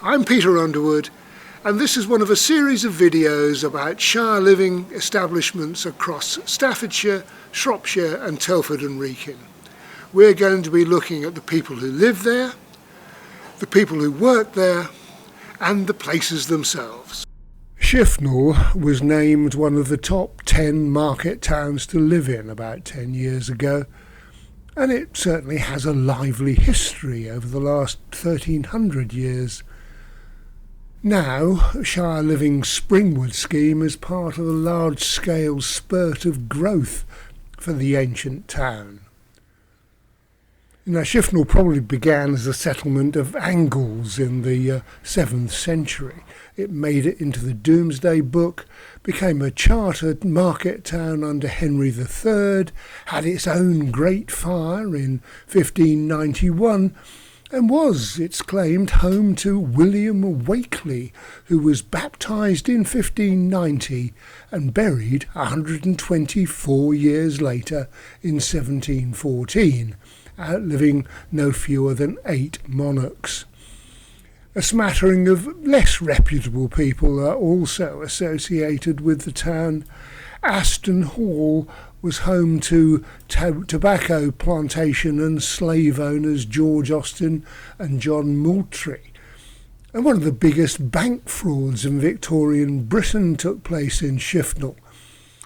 I'm Peter Underwood, and this is one of a series of videos about Shire Living establishments across Staffordshire, Shropshire and Telford and Wrekin. We're going to be looking at the people who live there, the people who work there and the places themselves. Shifnal was named one of the top 10 market towns to live in about 10 years ago, and it certainly has a lively history over the last 1300 years. Now, Shire Living Springwood scheme is part of a large-scale spurt of growth for the ancient town. Now, Shifnal probably began as a settlement of Angles in the 7th century. It made it into the Domesday Book, became a chartered market town under Henry III, had its own great fire in 1591, and was, it's claimed, home to William Wakeley, who was baptised in 1590 and buried 124 years later in 1714, outliving no fewer than 8 monarchs. A smattering of less reputable people are also associated with the town. Aston Hall was home to tobacco plantation and slave owners George Austin and John Moultrie. And one of the biggest bank frauds in Victorian Britain took place in Shifnal,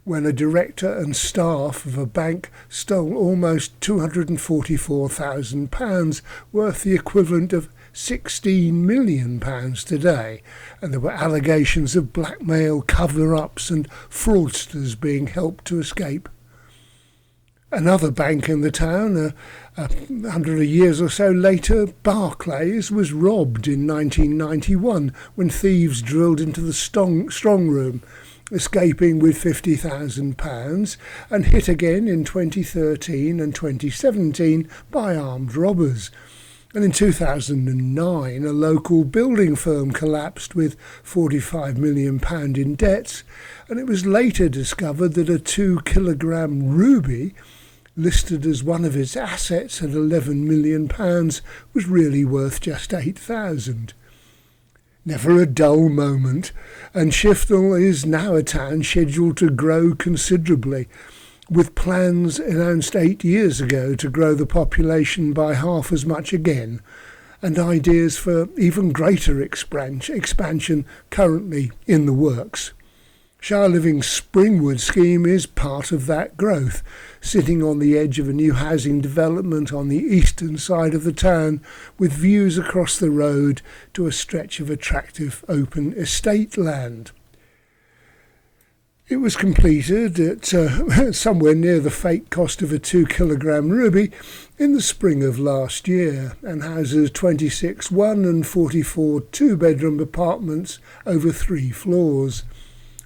when a director and staff of a bank stole almost £244,000, worth the equivalent of £16 million today, and there were allegations of blackmail, cover-ups and fraudsters being helped to escape. Another bank in the town, 100 years or so later, Barclays, was robbed in 1991 when thieves drilled into the strong room, escaping with £50,000, and hit again in 2013 and 2017 by armed robbers. And in 2009, a local building firm collapsed with £45 million in debts, and it was later discovered that a 2-kilogram ruby, listed as one of its assets at £11 million, was really worth just £8,000. Never a dull moment, and Shifnal is now a town scheduled to grow considerably, with plans announced 8 years ago to grow the population by half as much again, and ideas for even greater expansion currently in the works. Shire Living Springwood scheme is part of that growth, sitting on the edge of a new housing development on the eastern side of the town, with views across the road to a stretch of attractive open estate land. It was completed at somewhere near the fake cost of a 2-kilogram ruby in the spring of last year, and houses 26 one- and 44 two-bedroom apartments over 3 floors.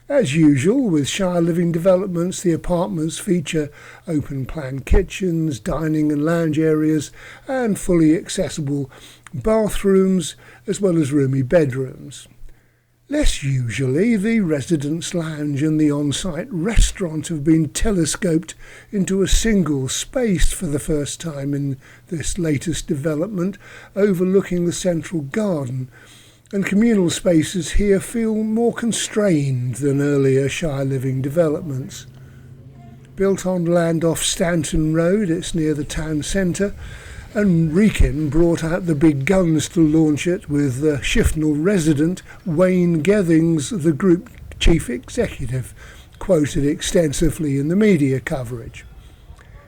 As usual with Shire Living developments, the apartments feature open-plan kitchens, dining and lounge areas, and fully accessible bathrooms, as well as roomy bedrooms. Less usually, the residence lounge and the on-site restaurant have been telescoped into a single space for the first time in this latest development, overlooking the central garden, and communal spaces here feel more constrained than earlier Shire Living developments. Built on land off Stanton Road, it's near the town centre, and Wrekin brought out the big guns to launch it, with Shifnal resident Wayne Gethings, the group chief executive, quoted extensively in the media coverage.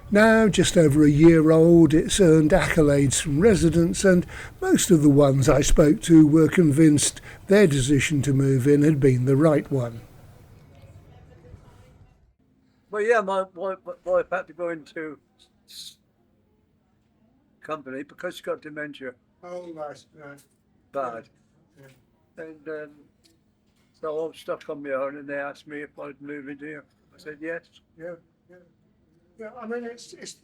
Now just over a year old, it's earned accolades from residents, and most of the ones I spoke to were convinced their decision to move in had been the right one. Well, yeah, my wife had to go into company because she got dementia. Oh, right. Bad. Yeah. And so I was stuck on my own, and they asked me if I'd move in here. I said yes. Yeah. I mean, it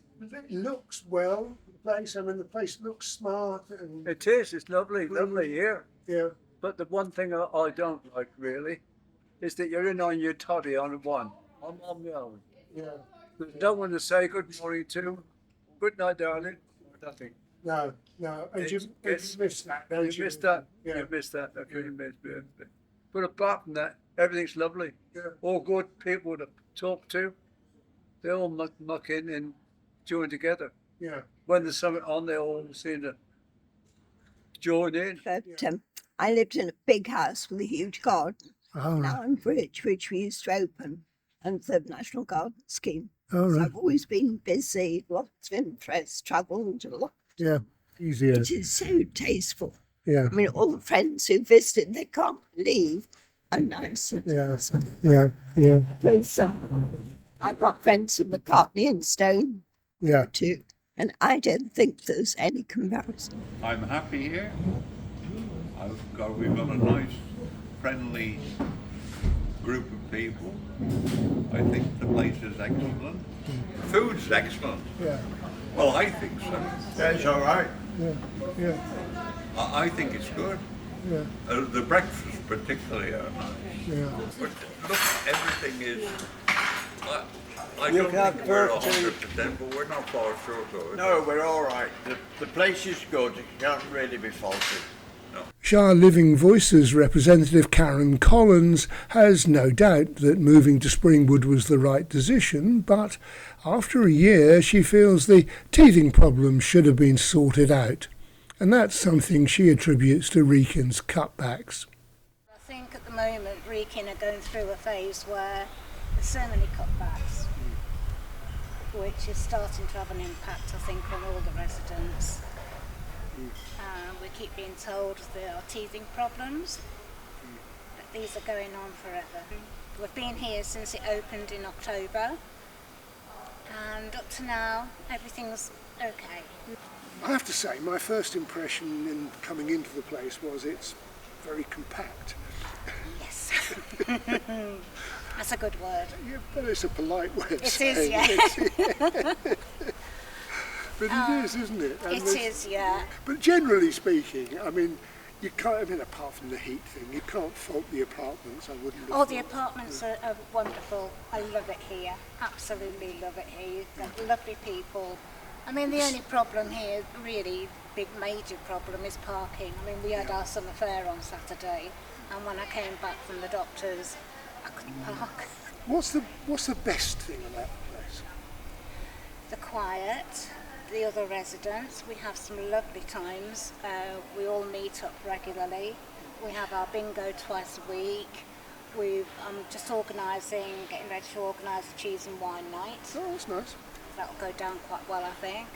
looks well, the place. I mean, the place looks smart. And It is. It's lovely here. yeah. But the one thing I don't like really is that you're in on your toddy on one. I'm on my own. Yeah. There's no one to say good morning to, good night, darling, nothing. No, no. And you It's- miss that, don't You you? missed that. Yeah. You missed that. That's really missed it. But apart from that, everything's lovely. Yeah. All good people to talk to. They all muck in and join together. Yeah. When there's something on, they all seem to join in. But I lived in a big house with a huge garden. All right. Now in Bridge, which we used to open under the National Garden Scheme. All So right. I've always been busy, lots of interest, travelled a lot. Yeah. Easier. It is so tasteful. Yeah. I mean, all the friends who visited, they can't believe how nice it Yeah. is. Yeah. Yeah. Because, I've got friends in McCartney and Stone Yeah. too, and I don't think there's any comparison. I'm happy here. We've got a nice, friendly group of people. I think the place is excellent. The food's excellent. Yeah. Well, I think so. That's all right. Yeah. Yeah. I think it's good. Yeah. The breakfast particularly are nice. Yeah. But look, everything is. I You don't can't think we're afford to- 100%, but we're not far short of it. No, we're all right. The place is good. It can't really be faulted. Shire Living Voices representative Karen Collins has no doubt that moving to Springwood was the right decision, but after a year she feels the teething problem should have been sorted out. And that's something she attributes to Wrekin's cutbacks. I think at the moment Wrekin are going through a phase where there's so many cutbacks, which is starting to have an impact, I think, on all the residents. We keep being told there are teething problems, but these are going on forever. We've been here since it opened in October, and up to now everything's okay. I have to say, my first impression in coming into the place was it's very compact. Yes. That's a good word. Yeah, but it's a polite way of It is, saying yeah. it. But it is, isn't it? And It there's- is, yeah. But generally speaking, I mean, you can't, I mean, apart from the heat thing, you can't fault the apartments, I wouldn't have Oh, the thought. apartments are wonderful. I love it here. Absolutely love it here. You've got lovely people. I mean, the only problem here, really big major problem, is parking. I mean, we had our summer fair on Saturday, and when I came back from the doctors, I couldn't park. What's the best thing about the place? The quiet, the other residents, we have some lovely times. We all meet up regularly. We have our bingo twice a week. I'm just getting ready to organise a cheese and wine night. Oh, that's nice. That'll go down quite well, I think.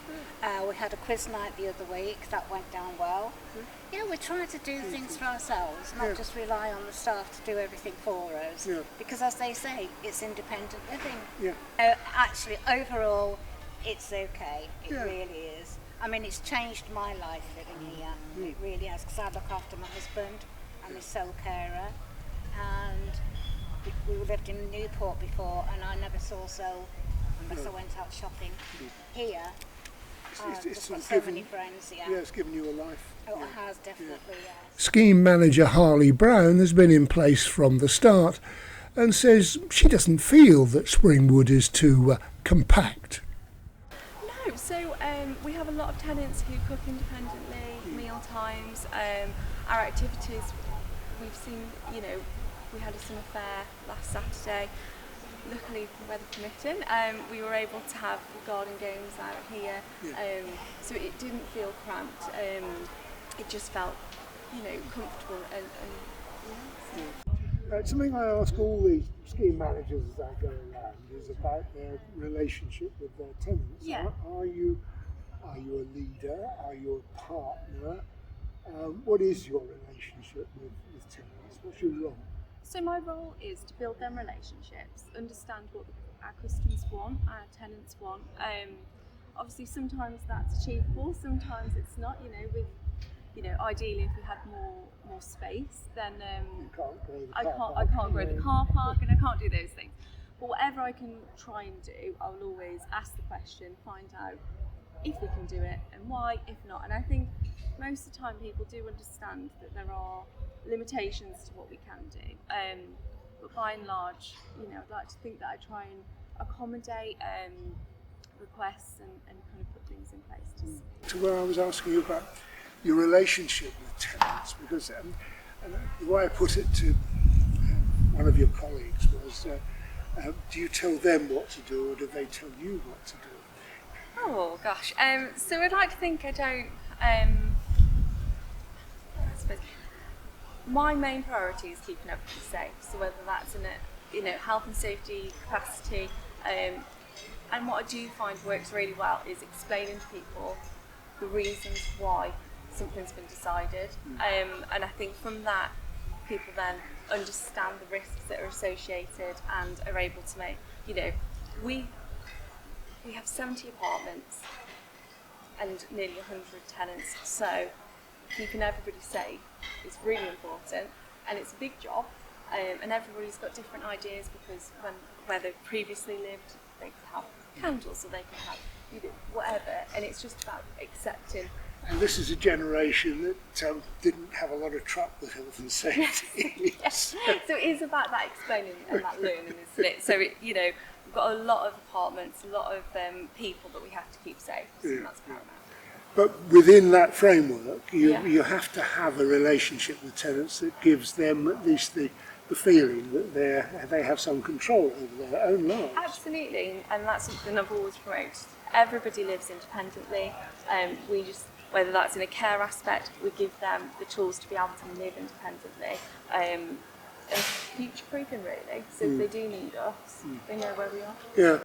We had a quiz night the other week. That went down well. Yeah, we're trying to do things for ourselves, not just rely on the staff to do everything for us. Yeah. Because as they say, it's independent living. Yeah. Actually, overall, it's okay. It Yeah. really is. I mean, it's changed my life living here. It really has, because I look after my husband. I'm his sole carer. And we lived in Newport before, and I never saw so unless I went out shopping. Here, I've just got so many friends, Yeah, it's given you a life. Oh, Yeah. it has, definitely, yes. Scheme manager Harley Brown has been in place from the start and says she doesn't feel that Springwood is too compact. No, so we have a lot of tenants who cook independently, meal times, our activities, we've seen, we had a summer fair last Saturday. Luckily, weather permitting, we were able to have garden games out here, so it didn't feel cramped. It just felt, comfortable and Something I ask all the scheme managers as I go around is about their relationship with their tenants. Yeah. Are you a leader? Are you a partner? What is your relationship with tenants? What's your role? So my role is to build them relationships, understand what our customers want, our tenants want. Obviously sometimes that's achievable, sometimes it's not, ideally if we had more space, then I can't grow the car park and I can't do those things. But whatever I can try and do, I will always ask the question, find out if we can do it and why, if not. And I think most of the time people do understand that there are limitations to what we can do. But by and large, I'd like to think that I try and accommodate requests and kind of put things things in place To where I was asking you about your relationship with tenants, because the way I put it to one of your colleagues was, do you tell them what to do, or do they tell you what to do? Oh gosh, so I'd like to think I don't, I suppose my main priority is keeping everybody safe, so whether that's in a health and safety capacity, and what I do find works really well is explaining to people the reasons why something's been decided, and I think from that people then understand the risks that are associated and are able to make, we have 70 apartments and nearly 100 tenants, so keeping everybody safe is really important, and it's a big job, and everybody's got different ideas, because where they've previously lived, they can have candles, or they can have whatever, and it's just about accepting. And this is a generation that didn't have a lot of truck with health and safety. Yes. So it is about that explaining and that learning, isn't it? So we've got a lot of apartments, a lot of people that we have to keep safe, and that's paramount. But within that framework, you have to have a relationship with tenants that gives them at least the feeling that they have some control over their own lives. Absolutely, and that's something I've always promoted. Everybody lives independently. We just, whether that's in a care aspect, we give them the tools to be able to live independently, and future-proofing really. So if they do need us, they know where we are. Yeah.